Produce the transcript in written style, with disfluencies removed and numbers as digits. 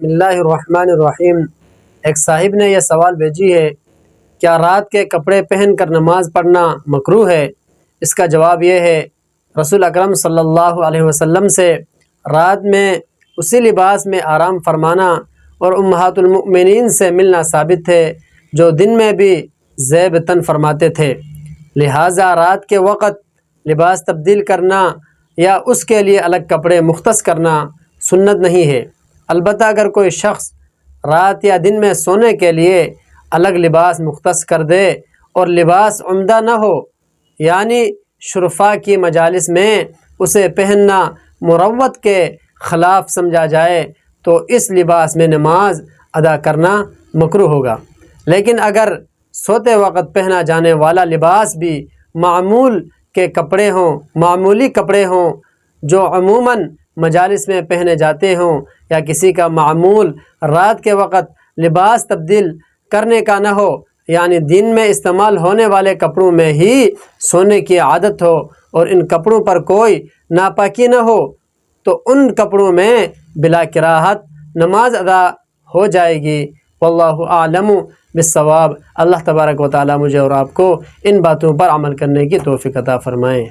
بسم اللہ الرحمن الرحیم۔ ایک صاحب نے یہ سوال بھیجی ہے، کیا رات کے کپڑے پہن کر نماز پڑھنا مکروہ ہے؟ اس کا جواب یہ ہے، رسول اکرم صلی اللہ علیہ وسلم سے رات میں اسی لباس میں آرام فرمانا اور امہات المؤمنین سے ملنا ثابت ہے جو دن میں بھی زیب تن فرماتے تھے، لہٰذا رات کے وقت لباس تبدیل کرنا یا اس کے لیے الگ کپڑے مختص کرنا سنت نہیں ہے۔ البتہ اگر کوئی شخص رات یا دن میں سونے کے لیے الگ لباس مختص کر دے اور لباس عمدہ نہ ہو، یعنی شرفاء کی مجالس میں اسے پہننا مروت کے خلاف سمجھا جائے تو اس لباس میں نماز ادا کرنا مکروہ ہوگا۔ لیکن اگر سوتے وقت پہنا جانے والا لباس بھی معمولی کپڑے ہوں جو عموماً مجالس میں پہنے جاتے ہوں، یا کسی کا معمول رات کے وقت لباس تبدیل کرنے کا نہ ہو، یعنی دن میں استعمال ہونے والے کپڑوں میں ہی سونے کی عادت ہو اور ان کپڑوں پر کوئی ناپاکی نہ ہو، تو ان کپڑوں میں بلا کراہت نماز ادا ہو جائے گی۔ واللہ اعلم بالصواب۔ اللہ تبارک و تعالی مجھے اور آپ کو ان باتوں پر عمل کرنے کی توفیق عطا فرمائے۔